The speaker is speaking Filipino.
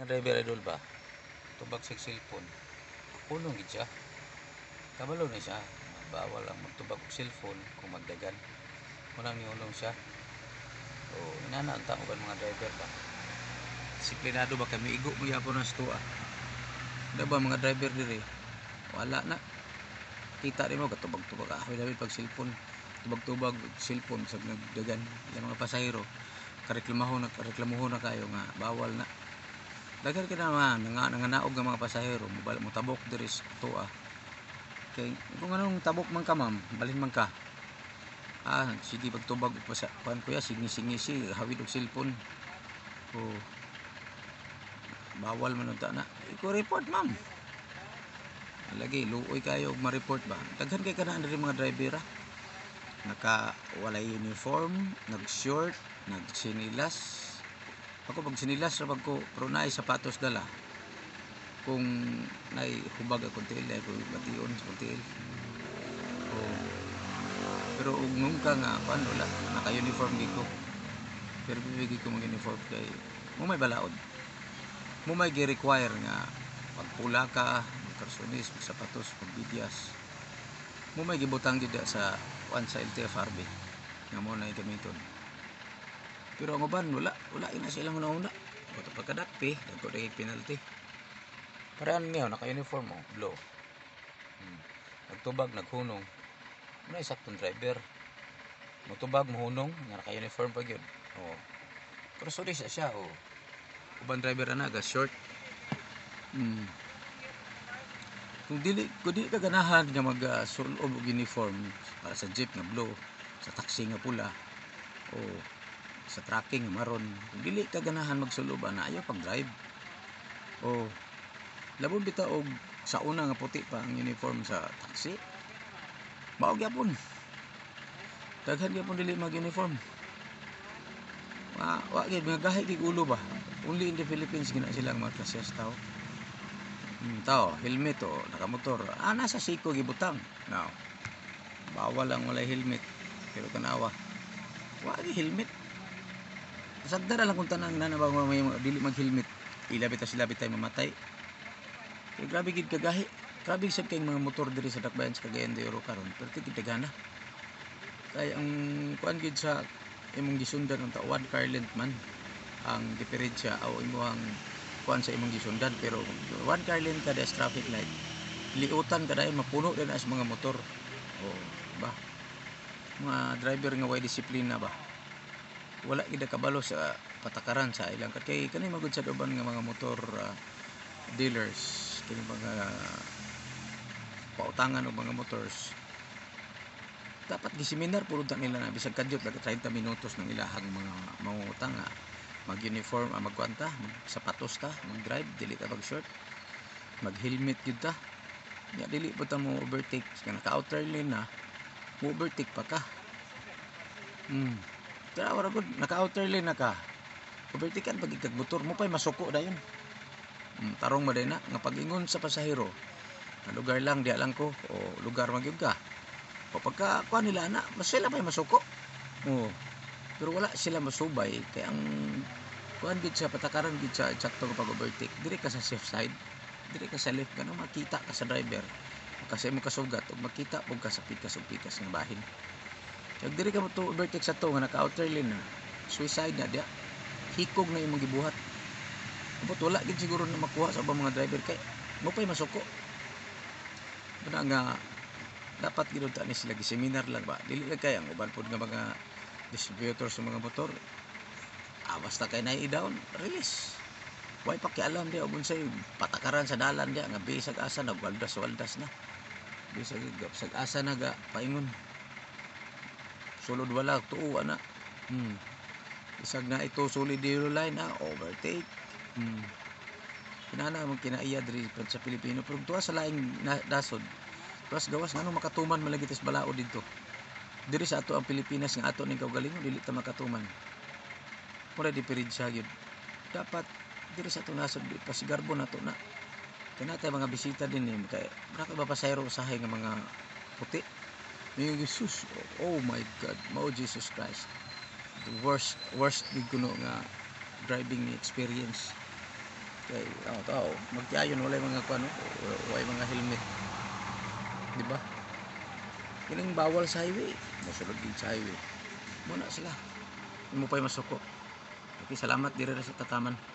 Mga driver idol ba? Tubag sa cellphone. Punong gid siya. Kabalo na siya. Bawal ang magtubag og cellphone kung magdagan. Munang niulong siya. O inanaanta mo ba mga driver ba? Disiplinado ba kami igo mo yapon ang stoa. Da ba mga driver dire? Wala na. Kita rin mo katubag-tubag ahoy David pag cellphone. Tubag-tubag cellphone sa nagdagan. Yung mga pasahero kareklamuhon na kayo nga bawal na. Daghan ka naman nanganaog nga mga pasahero mo tabok diri sa toa. Kay kung anong tabok man ka ma'am, balhin man ka. Sige pagtubag pa kuan kuya singi-singi hawid og cellphone. Oh. Bawal man unta na. Iko report ma'am. Lagi luoy kayo og ma-report ba. Daghan kay kana diri mga driver naka walay uniform, nag-short, nagsinilas. Ako pag sinilas ra ko pero naay sapatos dala. Kung naay hubag akong tiil ay ko bation sa tiil. Oh. Pero ug nung ka nga paano wala naka-uniform gid ko. Pero bibigay ko mag-uniform kay mo may balaod. Mo may gi-require nga pagpula ka, magkarsonis, magsapatos, magbidyas. Mo may gibutang gid sa sa LTFRB nga mo na gamiton. Pero ang uban wala ina silang una-una. Buto pagkadakpi, dagko dagig penalty. Parehan niyo naka-uniform mo, blue. Nagtubag, naghunong. Ano saktong driver? Motubag, mohunong, nga naka-uniform pa gyud. Oh. Pero sorry siya, oh. Uban driver ana ga short. Kung dili ka ganahan nga mag-sulob og uniform para sa jeep nga blue, sa taxi nga pula, o sa trucking nga maron, kung dili ka ganahan magsulob ana ayo pag-drive. O labon bitaw og sa una nga puti pa ang uniform sa taxi. Mao gyapon. Daghan gyapon dili mag-uniform. Wa gid mga gahi gid ulo ba. Only in the Philippines gina silang mga klases tao. Tao, helmet o nakamotor. Nasa siko gibutang. Now, bawal lang walay helmet. Pero tanawa, wa gi helmet. Sagda na lang kung tanang nanabang may dili mag-helmet. Ilabit sila bitay mamatay. Pero grabe gid kagahi. Grabe sad kay mga motor diri sa Dakbayan sa Cagayan de Oro karon. Pero tigid dagana. Kay ang kuan gid sa imong gisundan unta one car length man ang diferensya o imong kuan sa imong gisundan, pero one car lane kada sa traffic light liutan kada mapuno din as mga motor. Ba mga driver nga way disiplina ba, wala gid kabalo sa patakaran sa ilang kay kani magud sa uban nga mga motor dealers kini mga pautangan og mga motors dapat giseminar puro ta nila na bisag kadyot lang 30 minutos ng ilahang mga mangutang mag-uniform, magkwanta, magsapatos ta, mag-drive, dili ta mag-short, mag-helmet yun ta. Ya, dili po ta mo overtake. Kaya naka-outer lane na, mo overtake pa ka. Kaya wala good, naka-outer lane na ka. Overtake kan pag-ikag motor, mo pa'y masuko na yun. Tarong mo din na, nga pag-ingon sa pasahero, na lugar lang, diya lang ko, o lugar magyug ka. O pagka, kuha nila na, mas sila pa'y masuko. Pero wala sila masubay kaya ang kuan gid sa patakaran gid sa eksakto pag overtake diri ka sa safe side, diri ka sa left kana makita ka sa driver kasi mo kasugat ug makita pug ka sa pikas nga bahin. Kag diri ka mo to overtake sa to nga naka outer lane na suicide na dia, hikog na imong gibuhat. But wala gid siguro na makuha sa mga driver kay mo pay masuko. Bana nga dapat gid ta ni sila seminar lang ba, dili lang kay ang uban pud nga mga distributor sa mga motor basta kay nai-down release way pakialam di ubon say patakaran sa dalan dia nga bisag asa nagwaldas na bisag asa naga paingon sulod wala tuo ana bisag na ito solid yellow line overtake kinana mo kinaiya diri sa Pilipino pero tuwa sa laing dasod plus gawas ngano makatuman malagitis balao didto diri sa ato ang Pilipinas nga ato ning kaugalingon dili ta makatuman. Mura diferensya gyud. Dapat diri sa ato nasod pasigarbo nato na. Kanatay mga bisita din ni kay baka ba pasayro usahay nga mga puti. Ni Jesus, oh my God, mao Jesus Christ. The worst gid kuno nga driving experience. Kay tao magtiayon walay mga kuno, walay mga helmet. Di ba? Kining bawal sa highway, mosulod gid sa highway. Muna sila. Mo pay masuko. Okay, salamat diri sa tataman.